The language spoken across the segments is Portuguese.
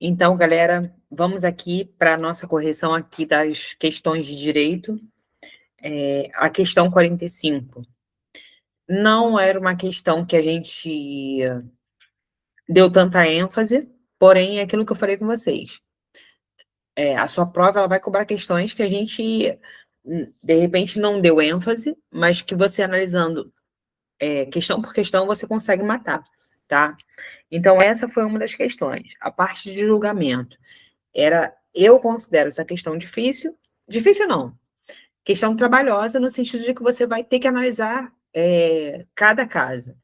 Então, galera, vamos aqui para a nossa correção aqui das questões de direito. A questão 45 não era uma questão que a gente deu tanta ênfase, porém é aquilo que eu falei com vocês. A sua prova ela vai cobrar questões que a gente, de repente, não deu ênfase, mas que você analisando questão por questão, você consegue matar, tá? Então, essa foi uma das questões. A parte de julgamento. Eu considero essa questão difícil. Difícil não, questão trabalhosa no sentido de que você vai ter que analisar cada caso.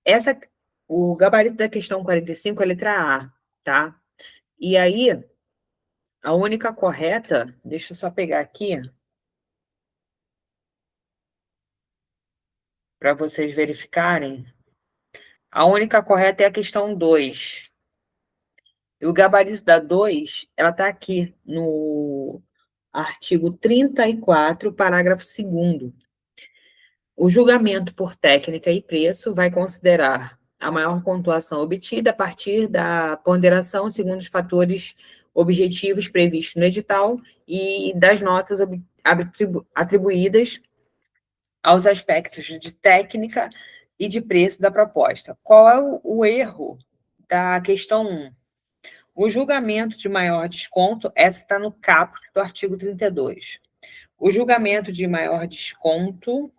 Essa, o gabarito da questão 45 é a letra A, tá? E aí, a única correta, deixa eu só pegar aqui, para vocês verificarem. A única correta é a questão 2. E o gabarito da 2, ela está aqui no artigo 34, parágrafo 2º. O julgamento por técnica e preço vai considerar a maior pontuação obtida a partir da ponderação segundo os fatores objetivos previstos no edital e das notas atribuídas aos aspectos de técnica e de preço da proposta. Qual é o erro da questão 1? O julgamento de maior desconto, essa está no caput do artigo 32. O julgamento de maior desconto,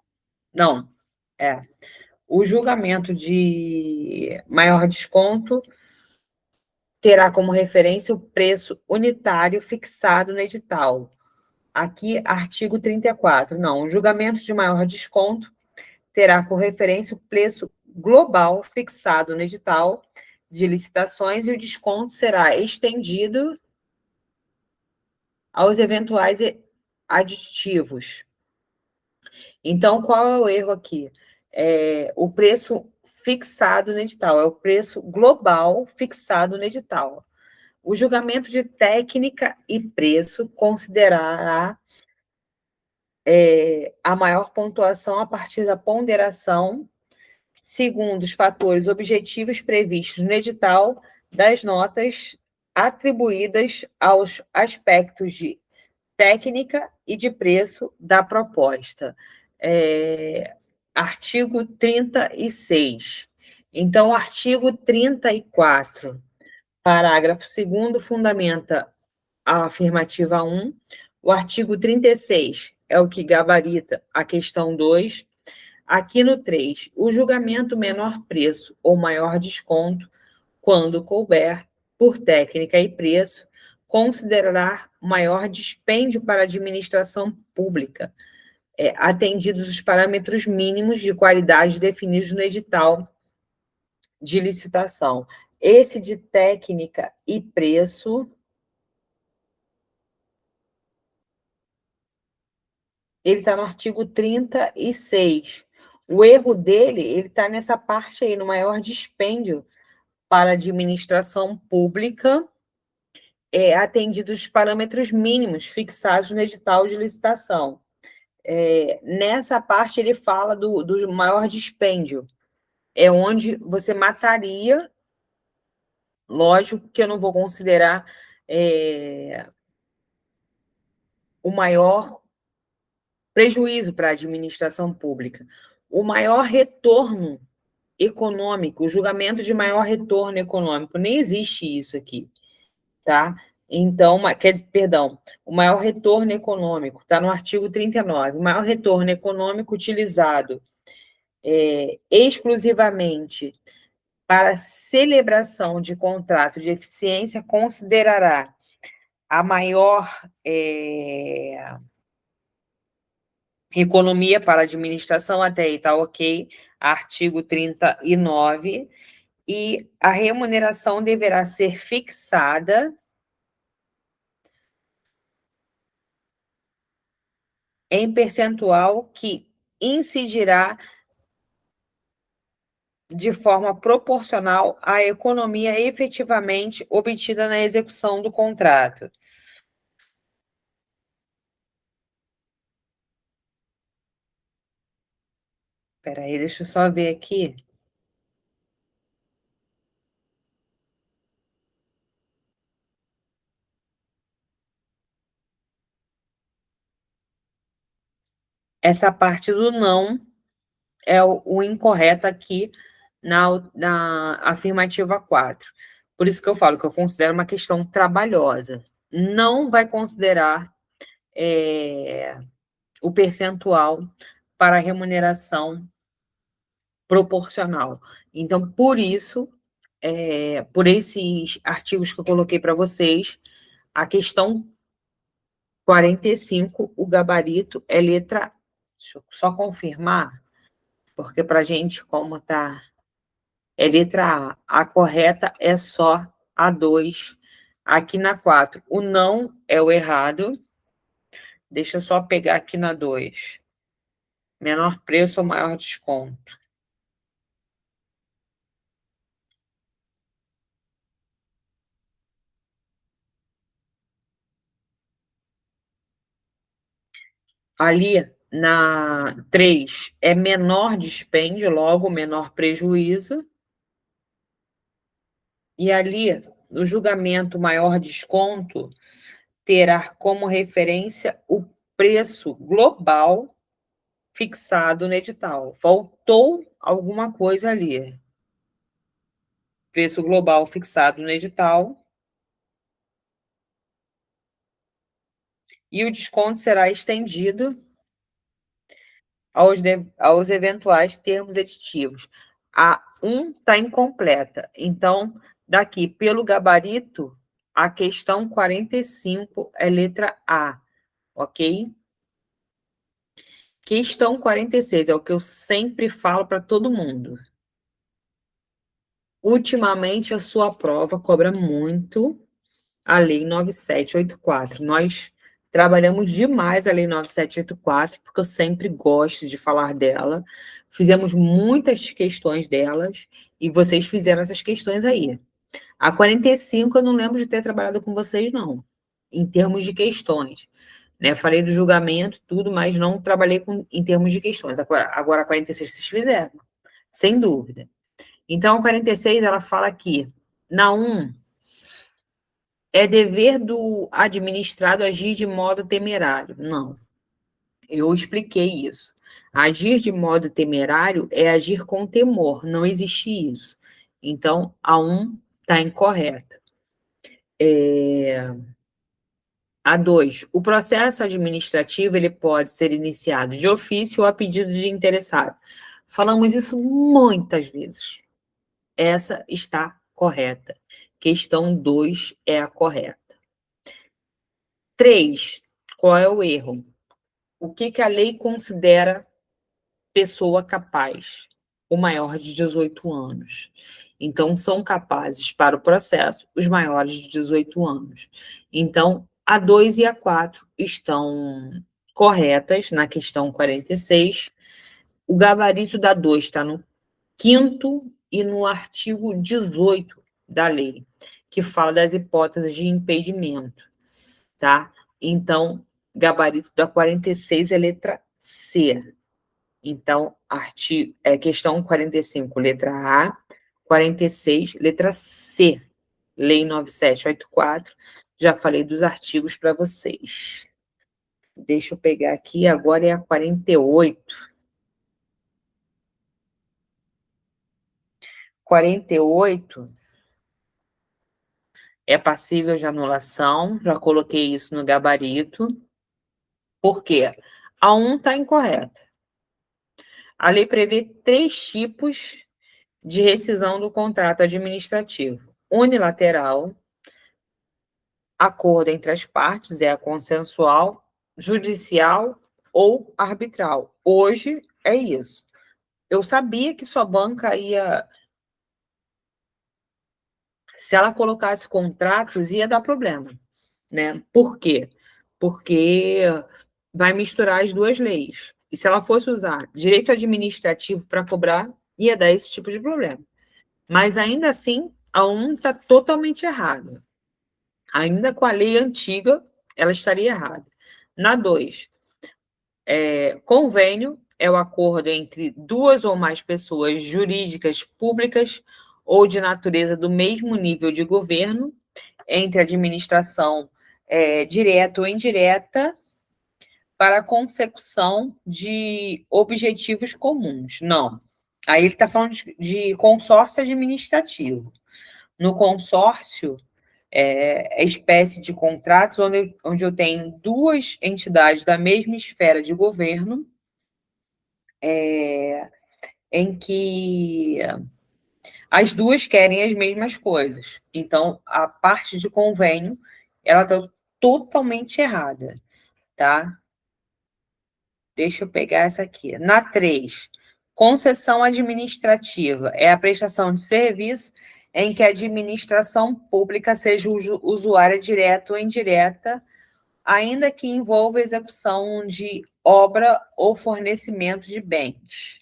não, o julgamento de maior desconto terá como referência o preço unitário fixado no edital. Aqui, artigo 34. Não, o julgamento de maior desconto terá por referência o preço global fixado no edital de licitações e o desconto será estendido aos eventuais aditivos. Então, qual é o erro aqui? O preço fixado no edital, é o preço global fixado no edital. O julgamento de técnica e preço considerará a maior pontuação a partir da ponderação, segundo os fatores objetivos previstos no edital, das notas atribuídas aos aspectos de técnica e de preço da proposta. Artigo 36. Então, o artigo 34, parágrafo 2º, fundamenta a afirmativa 1. O artigo 36 é o que gabarita a questão 2. Aqui no 3, o julgamento menor preço ou maior desconto, quando couber, por técnica e preço, considerará maior dispêndio para a administração pública, atendidos os parâmetros mínimos de qualidade definidos no edital de licitação. Esse de técnica e preço, ele está no artigo 36. O erro dele, ele está nessa parte aí, no maior dispêndio para a administração pública, atendidos os parâmetros mínimos fixados no edital de licitação. Nessa parte, ele fala do maior dispêndio. É onde você mataria, lógico que eu não vou considerar o maior prejuízo para a administração pública. O maior retorno econômico, o julgamento de maior retorno econômico, nem existe isso aqui, tá? Então, perdão, o maior retorno econômico, está no artigo 39, o maior retorno econômico utilizado exclusivamente para celebração de contrato de eficiência considerará a maior economia para a administração, até aí está ok, artigo 39, e a remuneração deverá ser fixada em percentual que incidirá de forma proporcional à economia efetivamente obtida na execução do contrato. Espera aí, deixa eu só ver aqui. Essa parte do não é o incorreto aqui na afirmativa 4. Por isso que eu falo que eu considero uma questão trabalhosa. Não vai considerar o percentual para a remuneração proporcional. Então, por isso, por esses artigos que eu coloquei para vocês, a questão 45, o gabarito é letra. Deixa eu só confirmar, porque para a gente, como está. É letra A. A correta é só a 2. Aqui na 4, o não é o errado. Deixa eu só pegar aqui na 2. Menor preço ou maior desconto. Ali na 3 é menor dispêndio, logo menor prejuízo. E ali, no julgamento maior desconto, terá como referência o preço global fixado no edital. Faltou alguma coisa ali. Preço global fixado no edital. E o desconto será estendido aos eventuais termos aditivos. A 1 está incompleta. Então, daqui, pelo gabarito, a questão 45 é letra A, ok? Questão 46 é o que eu sempre falo para todo mundo. Ultimamente, a sua prova cobra muito a Lei 9784. Nós trabalhamos demais a Lei 9784, porque eu sempre gosto de falar dela. Fizemos muitas questões delas e vocês fizeram essas questões aí. A 45 eu não lembro de ter trabalhado com vocês, não, em termos de questões. Né? Falei do julgamento, tudo, mas não trabalhei em termos de questões. Agora a 46 vocês fizeram, sem dúvida. Então, a 46, ela fala aqui, na 1, é dever do administrado agir de modo temerário. Não, eu expliquei isso. Agir de modo temerário é agir com temor, não existe isso. Então, a 1 está incorreta. A 2, o processo administrativo ele pode ser iniciado de ofício ou a pedido de interessado. Falamos isso muitas vezes. Essa está correta. Questão 2 é a correta. 3, qual é o erro? O que a lei considera pessoa capaz? O maior de 18 anos. Então, são capazes para o processo os maiores de 18 anos. Então, a 2 e a 4 estão corretas na questão 46. O gabarito da 2 está no 5º e no artigo 18 da lei, que fala das hipóteses de impedimento, tá? Então, gabarito da 46 é letra C. Então, questão 45, letra A, 46, letra C, Lei 9784. Já falei dos artigos para vocês. Deixa eu pegar aqui, agora é a 48. 48 é passível de anulação, já coloquei isso no gabarito. Por quê? A 1 está incorreta. A lei prevê 3 tipos de rescisão do contrato administrativo: unilateral, acordo entre as partes, é a consensual, judicial ou arbitral. Hoje é isso. Eu sabia que sua banca ia, se ela colocasse contratos, ia dar problema, né? Por quê? Porque vai misturar as duas leis. E se ela fosse usar direito administrativo para cobrar, ia dar esse tipo de problema. Mas ainda assim, a 1 está totalmente errada. Ainda com a lei antiga, ela estaria errada. Na 2, convênio é o acordo entre duas ou mais pessoas jurídicas públicas ou de natureza do mesmo nível de governo, entre administração direta ou indireta, para a consecução de objetivos comuns. Não. Aí ele está falando de consórcio administrativo. No consórcio, é espécie de contratos onde eu tenho duas entidades da mesma esfera de governo, é, em que as duas querem as mesmas coisas. Então, a parte de convênio, ela está totalmente errada, tá? Deixa eu pegar essa aqui. Na 3, concessão administrativa é a prestação de serviço em que a administração pública seja usuária direta ou indireta, ainda que envolva execução de obra ou fornecimento de bens.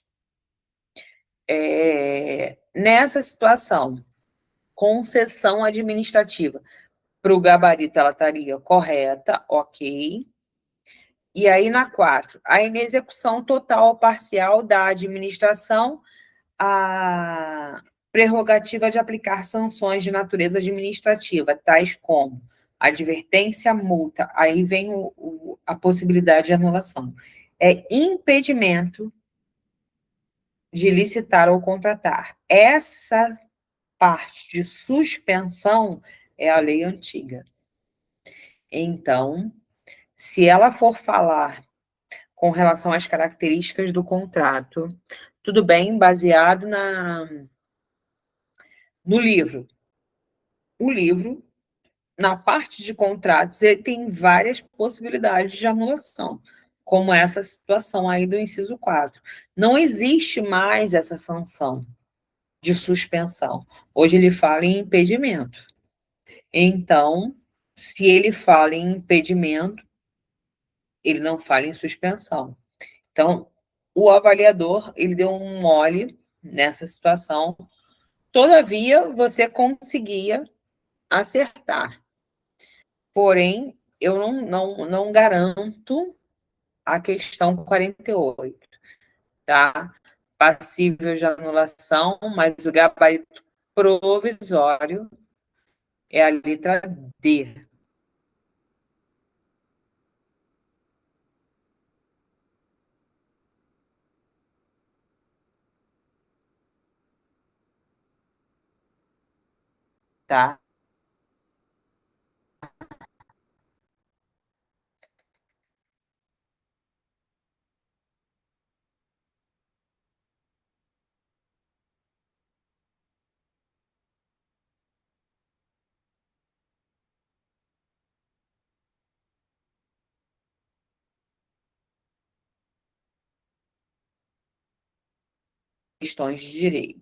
Nessa situação, concessão administrativa para o gabarito ela estaria correta, ok. E aí, na 4, a inexecução total ou parcial da administração, a prerrogativa de aplicar sanções de natureza administrativa, tais como advertência, multa, aí vem a possibilidade de anulação. É impedimento de licitar ou contratar. Essa parte de suspensão é a lei antiga. Então, se ela for falar com relação às características do contrato, tudo bem, baseado no livro. O livro, na parte de contratos, ele tem várias possibilidades de anulação, como essa situação aí do inciso 4. Não existe mais essa sanção de suspensão. Hoje ele fala em impedimento. Então, se ele fala em impedimento, ele não fala em suspensão. Então, o avaliador, ele deu um mole nessa situação. Todavia, você conseguia acertar. Porém, eu não garanto a questão 48, tá? Passível de anulação, mas o gabarito provisório é a letra D. Tá? Questões de direito.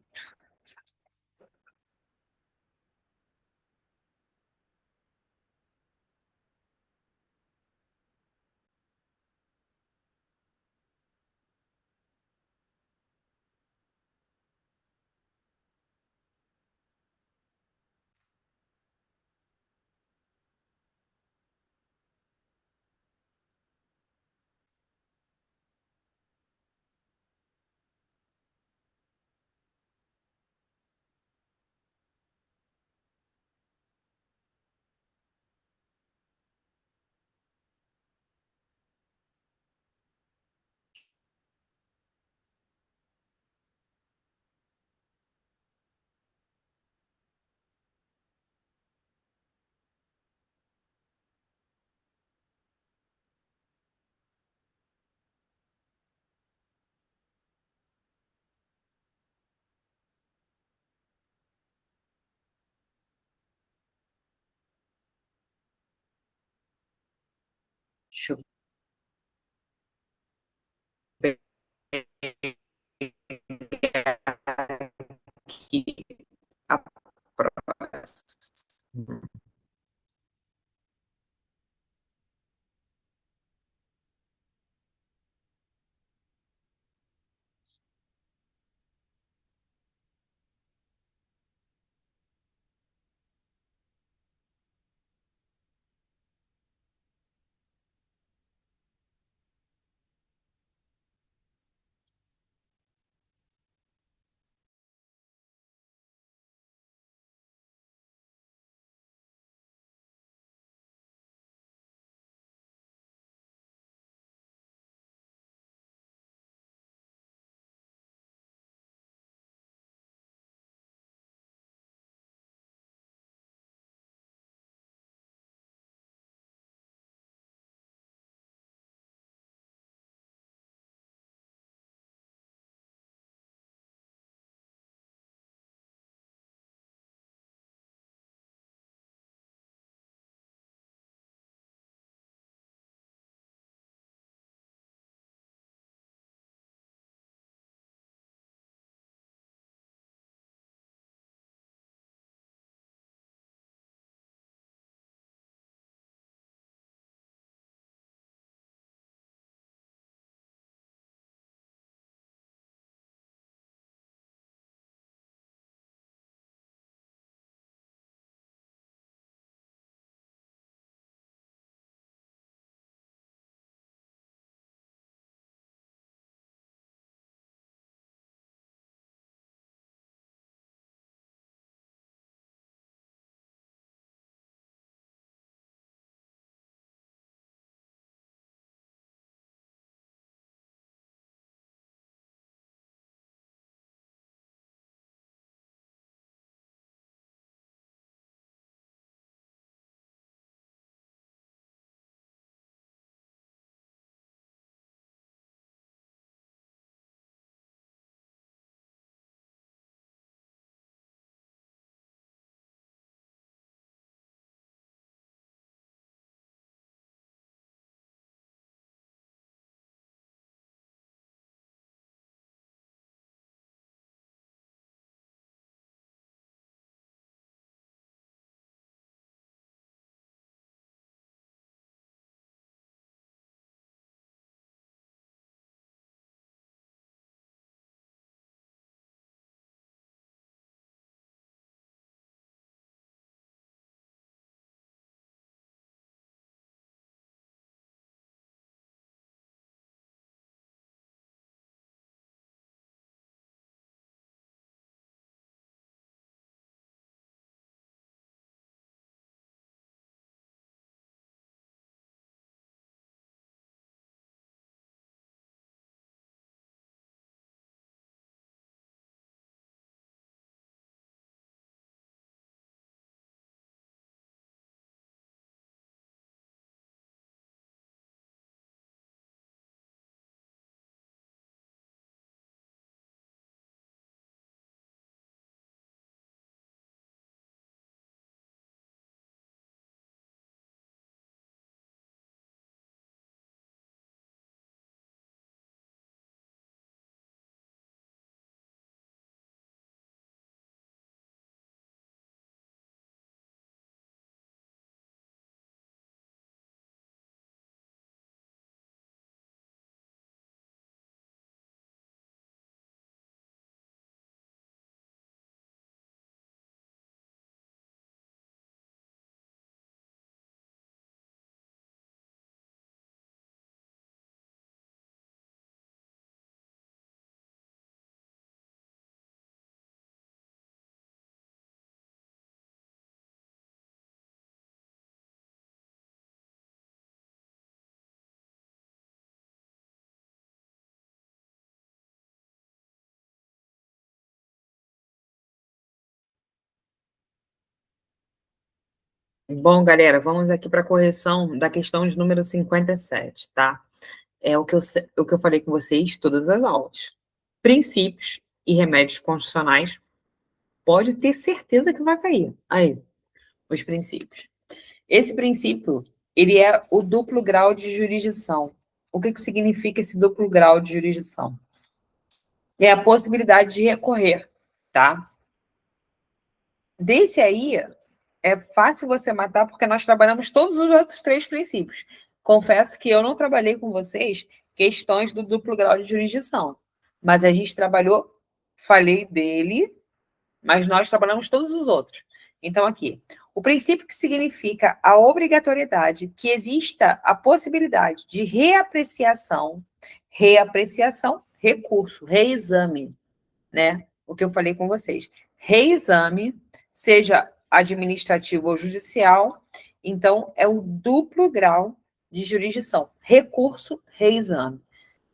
Bom, galera, vamos aqui para a correção da questão de número 57, tá? É o que eu falei com vocês todas as aulas. Princípios e remédios constitucionais, pode ter certeza que vai cair. Aí, os princípios. Esse princípio, ele é o duplo grau de jurisdição. O que que significa esse duplo grau de jurisdição? É a possibilidade de recorrer, tá? Desse aí, é fácil você matar, porque nós trabalhamos todos os outros três princípios. Confesso que eu não trabalhei com vocês questões do duplo grau de jurisdição, mas a gente trabalhou, falei dele, mas nós trabalhamos todos os outros. Então, aqui, o princípio que significa a obrigatoriedade que exista a possibilidade de reapreciação, recurso, reexame, né? O que eu falei com vocês. Reexame, seja administrativo ou judicial, então é o duplo grau de jurisdição. Recurso, reexame.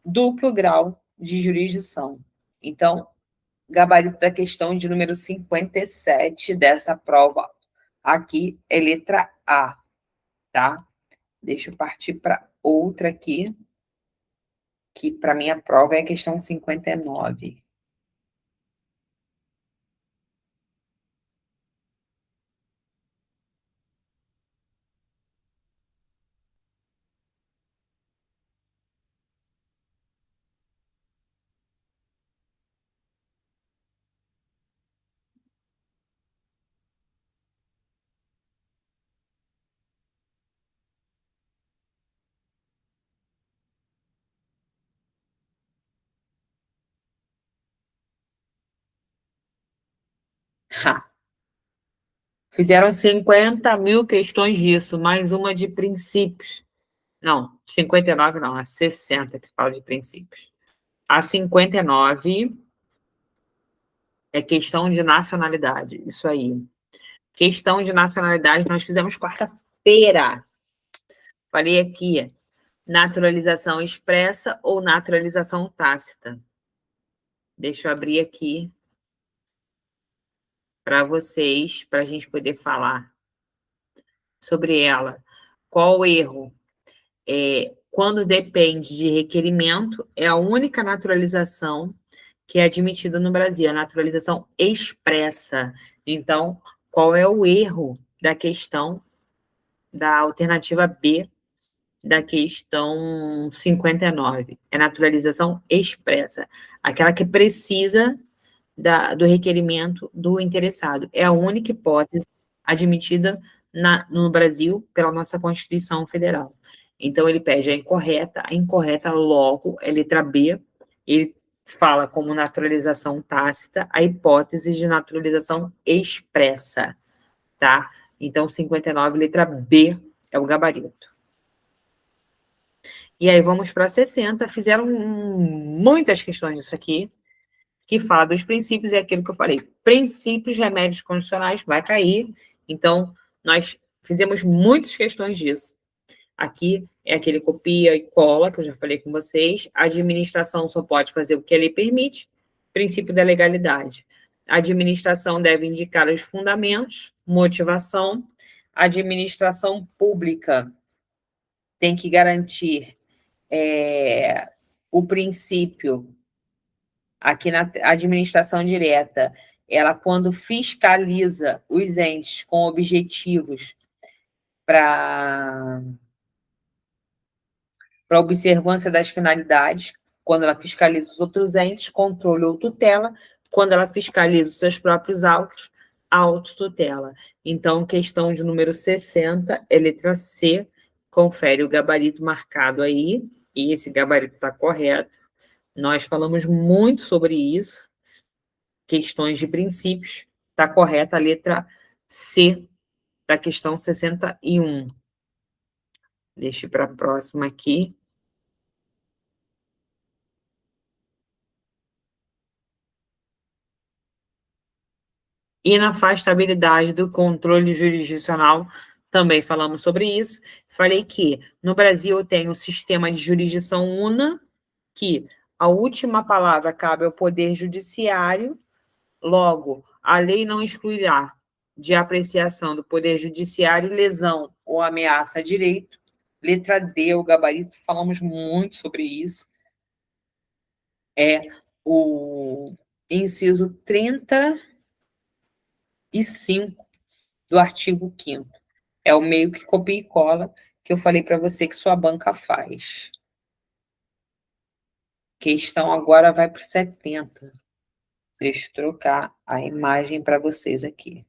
Duplo grau de jurisdição. Então, gabarito da questão de número 57 dessa prova. Aqui é letra A, tá? Deixa eu partir para outra aqui, que para minha prova é a questão 59. Ha. Fizeram 50 mil questões disso, mais uma de princípios. Não, 59 não, a 60 que fala de princípios. A 59 é questão de nacionalidade, isso aí. Questão de nacionalidade nós fizemos quarta-feira. Falei aqui, naturalização expressa ou naturalização tácita. Deixa eu abrir aqui para vocês, para a gente poder falar sobre ela. Qual o erro? Quando depende de requerimento, é a única naturalização que é admitida no Brasil, a naturalização expressa. Então, qual é o erro da questão da alternativa B da questão 59? É naturalização expressa, aquela que precisa do requerimento do interessado. É a única hipótese admitida no Brasil pela nossa Constituição Federal. Então, ele pede a incorreta logo é letra B, ele fala como naturalização tácita a hipótese de naturalização expressa, tá? Então, 59, letra B, é o gabarito. E aí, vamos para 60, fizeram muitas questões disso aqui, que fala dos princípios, é aquilo que eu falei. Princípios, remédios condicionais, vai cair. Então, nós fizemos muitas questões disso. Aqui é aquele copia e cola, que eu já falei com vocês. A administração só pode fazer o que a lei permite. Princípio da legalidade. A administração deve indicar os fundamentos, motivação. A administração pública tem que garantir o princípio. Aqui na administração direta, ela, quando fiscaliza os entes com objetivos para observância das finalidades, quando ela fiscaliza os outros entes, controle ou tutela, quando ela fiscaliza os seus próprios autos, autotutela. Então, questão de número 60, é letra C, confere o gabarito marcado aí, e esse gabarito está correto. Nós falamos muito sobre isso, questões de princípios, está correta a letra C da questão 61. Deixa eu ir para a próxima aqui. Inafastabilidade do controle jurisdicional, também falamos sobre isso. Falei que no Brasil tem um sistema de jurisdição una, que a última palavra cabe ao Poder Judiciário, logo, a lei não excluirá de apreciação do Poder Judiciário, lesão ou ameaça a direito. Letra D, o gabarito, falamos muito sobre isso. É o inciso 35 do artigo 5º. É o meio que copia e cola que eu falei para você que sua banca faz. Questão agora vai para o 70. Deixa eu trocar a imagem para vocês aqui.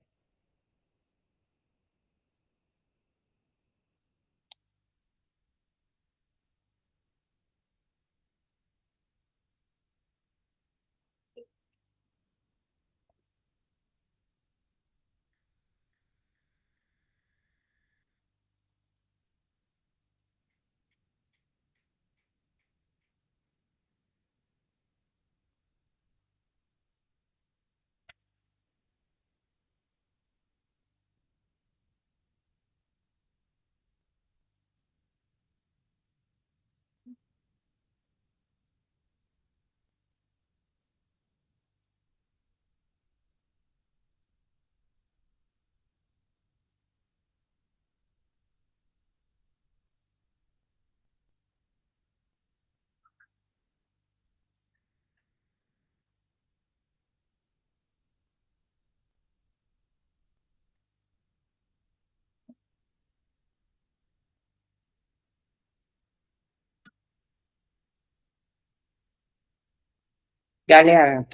Galera,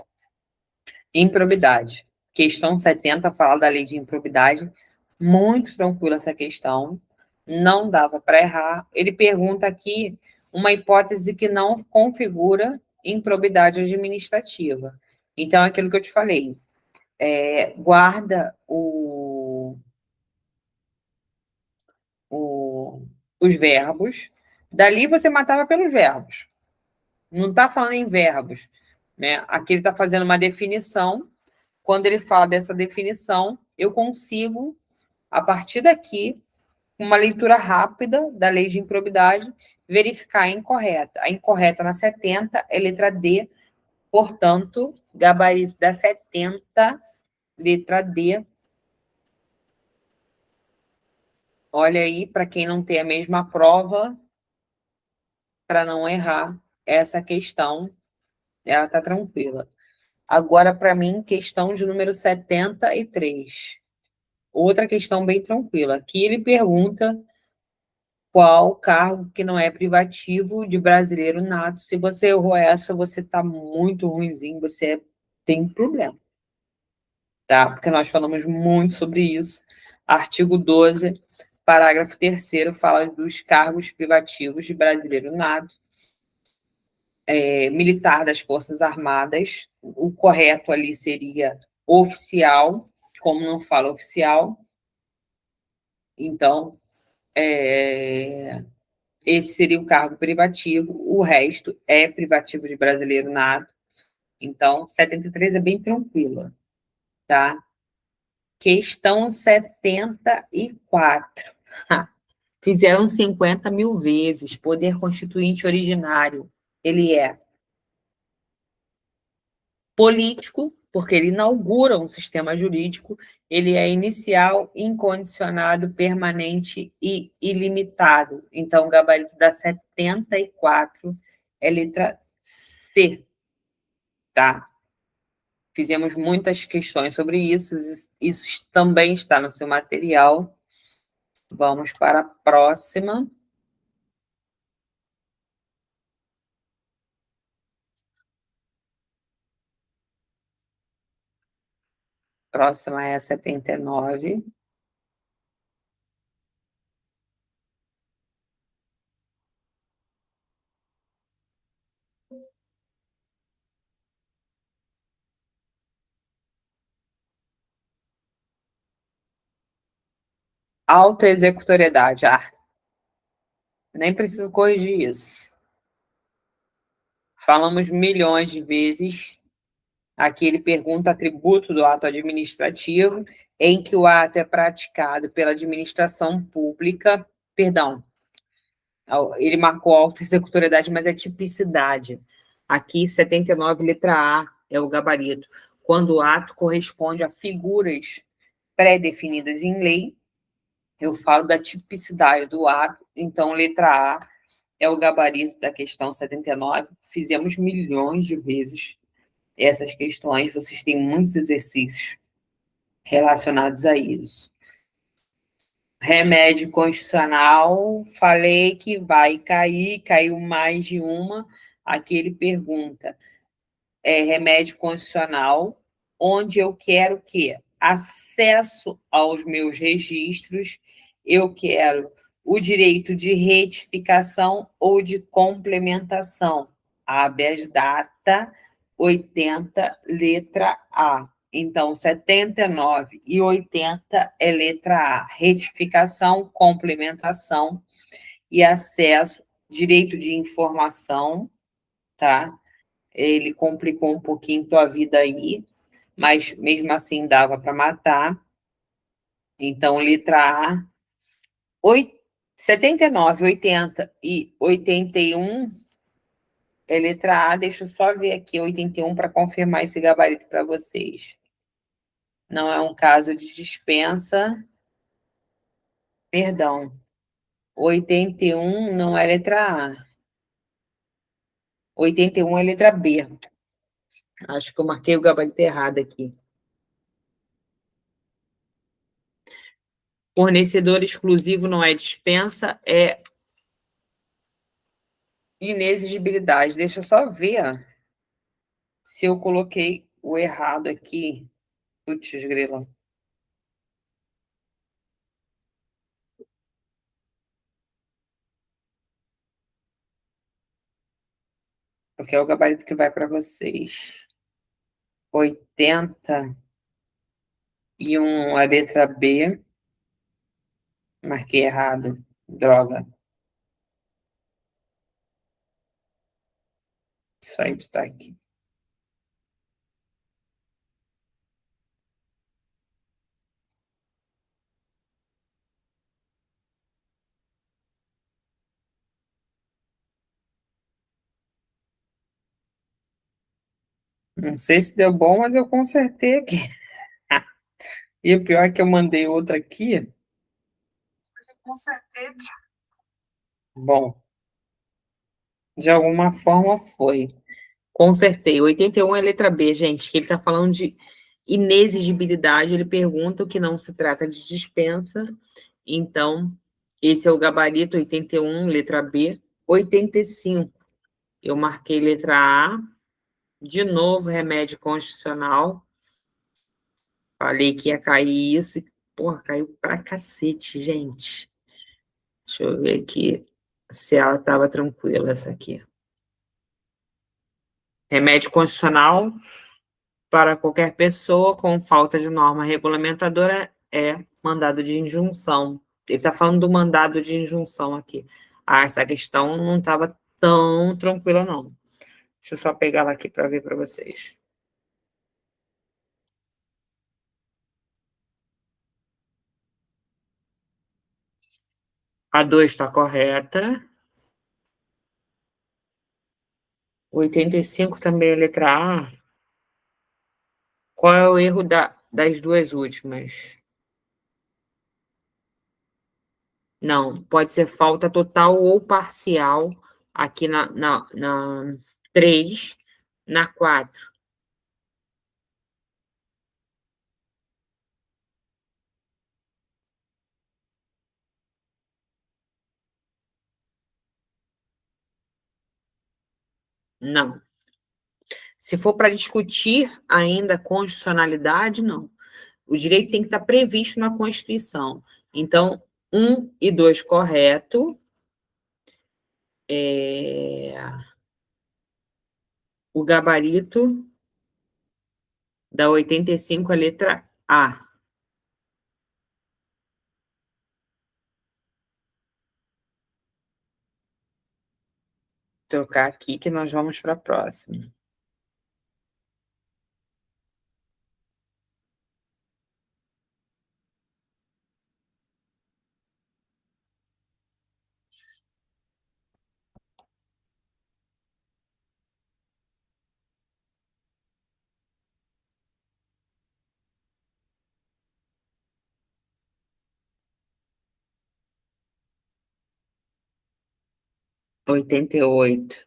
improbidade. Questão 70 fala da lei de improbidade. Muito tranquila essa questão. Não dava para errar. Ele pergunta aqui uma hipótese que não configura improbidade administrativa. Então, é aquilo que eu te falei. Guarda os verbos. Dali você matava pelos verbos. Não está falando em verbos. Né? Aqui ele está fazendo uma definição. Quando ele fala dessa definição, eu consigo, a partir daqui, uma leitura rápida da lei de improbidade, verificar a incorreta. A incorreta na 70 é letra D, portanto, gabarito da 70, letra D. Olha aí, para quem não tem a mesma prova, para não errar essa questão, ela está tranquila. Agora, para mim, questão de número 73. Outra questão bem tranquila. Aqui ele pergunta qual cargo que não é privativo de brasileiro nato. Se você errou essa, você está muito ruinzinho, você tem problema. Tá? Porque nós falamos muito sobre isso. Artigo 12, parágrafo 3º, fala dos cargos privativos de brasileiro nato, militar das Forças Armadas. O correto ali seria oficial, como não fala oficial. Então, esse seria o cargo privativo, o resto é privativo de brasileiro nato. Então, 73 é bem tranquila, tá? Questão 74. Fizeram 50 mil vezes. Poder constituinte originário. Ele é político, porque ele inaugura um sistema jurídico. Ele é inicial, incondicionado, permanente e ilimitado. Então, o gabarito da 74 é letra C, tá? Fizemos muitas questões sobre isso. Isso também está no seu material. Vamos para a próxima. Próxima é a 79. Autoexecutoriedade. Nem preciso corrigir isso. Falamos milhões de vezes. Aqui ele pergunta atributo do ato administrativo, em que o ato é praticado pela administração pública. Perdão, ele marcou autoexecutoriedade, mas é tipicidade. Aqui, 79, letra A, é o gabarito. Quando o ato corresponde a figuras pré-definidas em lei. Eu falo da tipicidade do ato. Então, letra A é o gabarito da questão 79. Fizemos milhões de vezes essas questões, vocês têm muitos exercícios relacionados a isso. Remédio constitucional, falei que vai cair, caiu mais de uma. Aqui ele pergunta: remédio constitucional, onde eu quero que acesso aos meus registros, eu quero o direito de retificação ou de complementação. Habeas data 80, letra A. Então, 79 e 80 é letra A. Retificação, complementação e acesso, direito de informação, tá? Ele complicou um pouquinho tua vida aí, mas mesmo assim dava para matar. Então, letra A, 79, 80 e 81 é letra A. Deixa eu só ver aqui 81 para confirmar esse gabarito para vocês. Não é um caso de dispensa. Perdão. 81 não é letra A. 81 é letra B. Acho que eu marquei o gabarito errado aqui. Fornecedor exclusivo não é dispensa, é inexigibilidade. Deixa eu só ver se eu coloquei o errado aqui. Putz, grila. Porque é o gabarito que vai para vocês. 81, a letra B. Marquei errado. Droga. Só editar aqui. Não sei se deu bom, mas eu consertei aqui. E o pior é que eu mandei outra aqui. Mas eu consertei. Bom, de alguma forma foi. Consertei. 81 é letra B, gente, que ele está falando de inexigibilidade. Ele pergunta o que não se trata de dispensa. Então, esse é o gabarito 81, letra B. 85, eu marquei letra A. De novo, remédio constitucional. Falei que ia cair isso. E, porra, caiu pra cacete, gente. Deixa eu ver aqui se ela estava tranquila, essa aqui. Remédio constitucional para qualquer pessoa com falta de norma regulamentadora é mandado de injunção. Ele está falando do mandado de injunção aqui. Ah, essa questão não estava tão tranquila, não. Deixa eu só pegar ela aqui para ver para vocês. A 2 está correta. 85 também é letra A. Qual é o erro das duas últimas? Não, pode ser falta total ou parcial aqui na 3, na 4. Não. Se for para discutir ainda a constitucionalidade, não. O direito tem que estar previsto na Constituição. Então, 1 e 2 correto. O gabarito da 85, a letra A. Trocar aqui que nós vamos para a próxima. 88.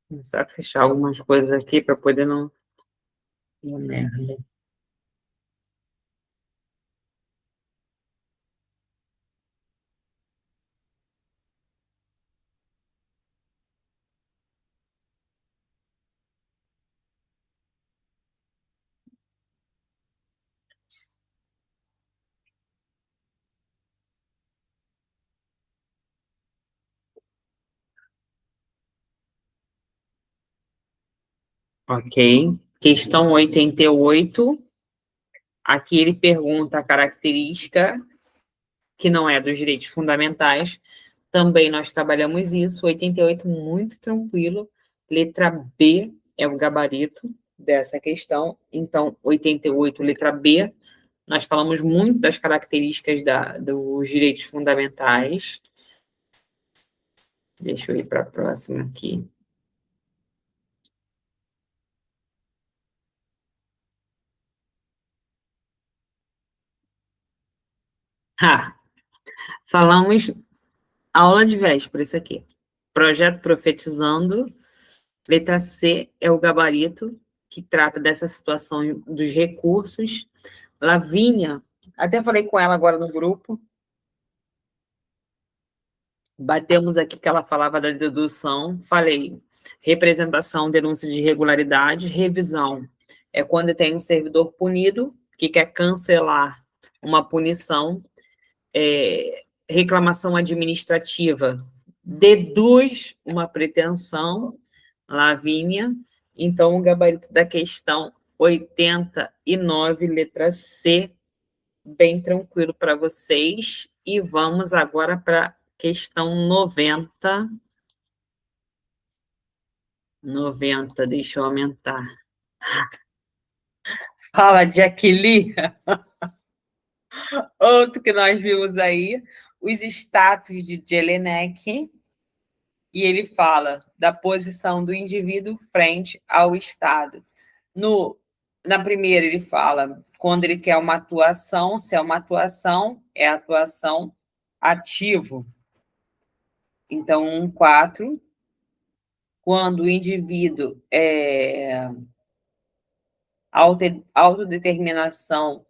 Começar a fechar algumas coisas aqui para poder não. Não merda. Ok. Questão 88. Aqui ele pergunta a característica que não é dos direitos fundamentais. Também nós trabalhamos isso. 88, muito tranquilo. Letra B é o gabarito dessa questão. Então, 88, letra B, nós falamos muito das características dos direitos fundamentais. Deixa eu ir para a próxima aqui. Ah, falamos aula de véspera, isso aqui. Projeto Profetizando. Letra C é o gabarito, que trata dessa situação dos recursos. Lavínia, até falei com ela agora no grupo, batemos aqui que ela falava da dedução, falei, representação, denúncia de irregularidade, revisão. É quando tem um servidor punido, que quer cancelar uma punição, reclamação administrativa, deduz uma pretensão, Lavínia. Então, o gabarito da questão 89, letra C, bem tranquilo para vocês. E vamos agora para a questão 90. 90, deixa eu aumentar. Fala, Jack Lee. Outro que nós vimos aí, os status de Jelinek, e ele fala da posição do indivíduo frente ao Estado. Na primeira, ele fala quando ele quer uma atuação, se é uma atuação, é atuação ativo. Então, 4, quando o indivíduo autodeterminação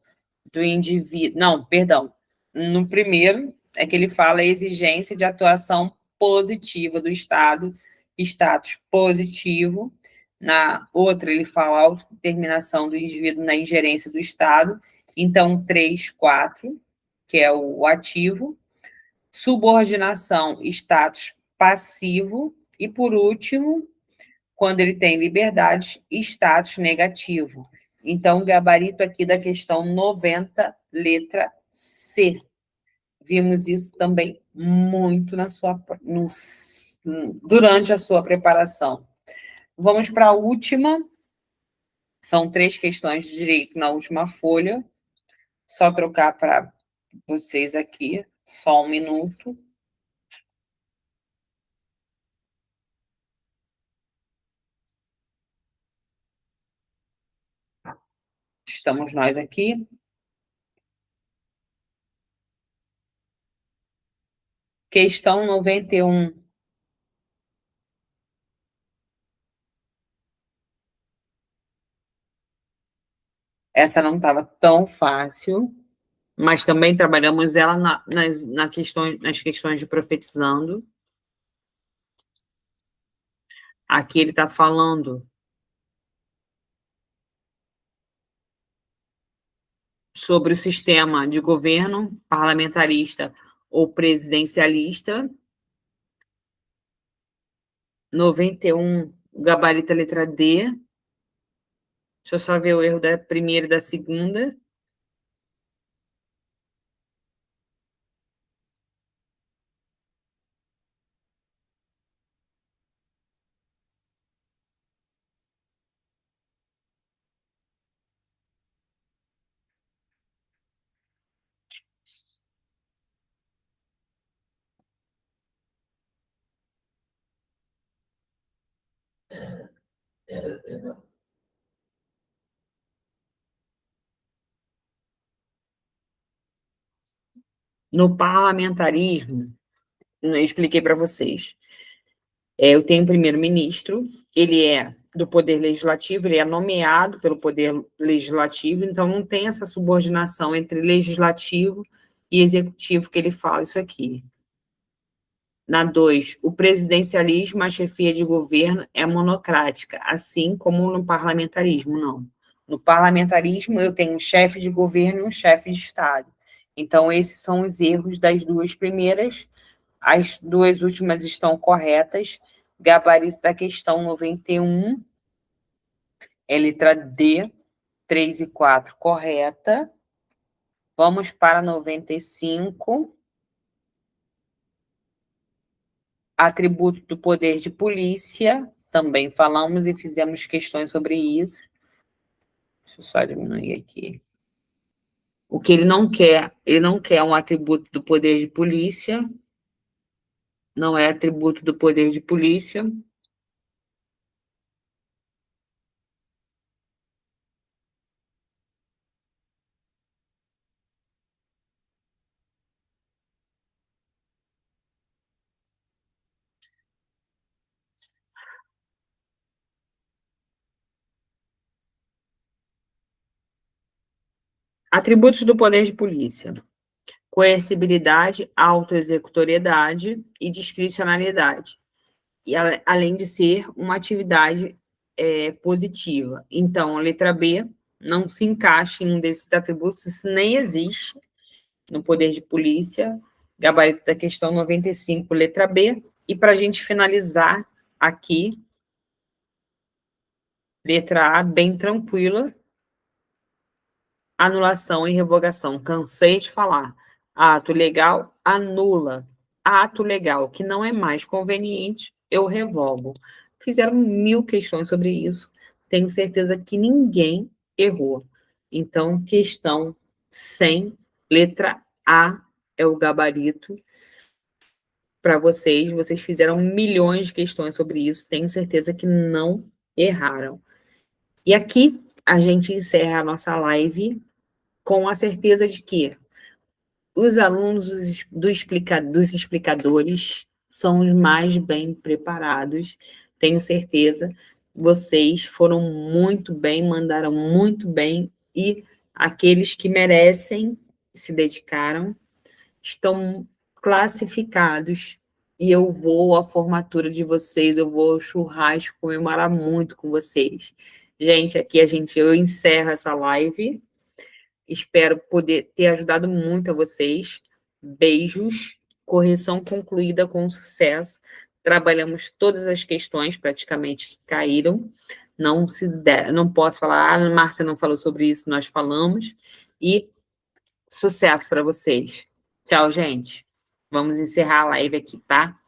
do indivíduo. Não, perdão. No primeiro, é que ele fala a exigência de atuação positiva do Estado, status positivo. Na outra, ele fala a autodeterminação do indivíduo na ingerência do Estado. Então, 3, 4, que é o ativo. Subordinação, status passivo. E, por último, quando ele tem liberdade, status negativo. Então, o gabarito aqui da questão 90, letra C. Vimos isso também muito durante a sua preparação. Vamos para a última. São 3 questões de direito na última folha. Só trocar para vocês aqui. Só um minuto. Estamos nós aqui. Questão 91. Essa não estava tão fácil, mas também trabalhamos ela nas questões de profetizando. Aqui ele está falando sobre o sistema de governo parlamentarista ou presidencialista. 91, gabarito a letra D. Deixa eu só ver o erro da primeira e da segunda. No parlamentarismo, eu expliquei para vocês. Eu tenho um primeiro-ministro, ele é do Poder Legislativo, ele é nomeado pelo Poder Legislativo, então não tem essa subordinação entre legislativo e executivo que ele fala isso aqui. Na 2, o presidencialismo, a chefia de governo é monocrática, assim como no parlamentarismo, não. No parlamentarismo, eu tenho um chefe de governo e um chefe de Estado. Então, esses são os erros das duas primeiras. As duas últimas estão corretas. Gabarito da questão 91, é letra D, 3 e 4, correta. Vamos para 95. Atributo do poder de polícia, também falamos e fizemos questões sobre isso. Deixa eu só diminuir aqui. O que ele não quer um atributo do poder de polícia, não é atributo do poder de polícia. Atributos do poder de polícia: coercibilidade, autoexecutoriedade e discricionariedade, e além de ser uma atividade positiva. Então, a letra B não se encaixa em um desses atributos, isso nem existe no poder de polícia. Gabarito da questão 95, letra B. E para a gente finalizar aqui, letra A, bem tranquila, anulação e revogação. Cansei de falar. Ato legal, anula. Ato legal que não é mais conveniente, eu revogo. Fizeram 1000 questões sobre isso. Tenho certeza que ninguém errou. Então, questão 100, letra A é o gabarito para vocês. Vocês fizeram milhões de questões sobre isso. Tenho certeza que não erraram. E aqui a gente encerra a nossa live com a certeza de que os alunos dos explicadores são os mais bem preparados, tenho certeza. Vocês foram muito bem, mandaram muito bem, e aqueles que merecem, se dedicaram, estão classificados, e eu vou à formatura de vocês, eu vou ao churrasco comemorar muito com vocês. Gente, aqui eu encerro essa live. Espero poder ter ajudado muito a vocês. Beijos. Correção concluída com sucesso. Trabalhamos todas as questões praticamente que caíram. Não posso falar, a Márcia não falou sobre isso, nós falamos. E sucesso para vocês. Tchau, gente. Vamos encerrar a live aqui, tá?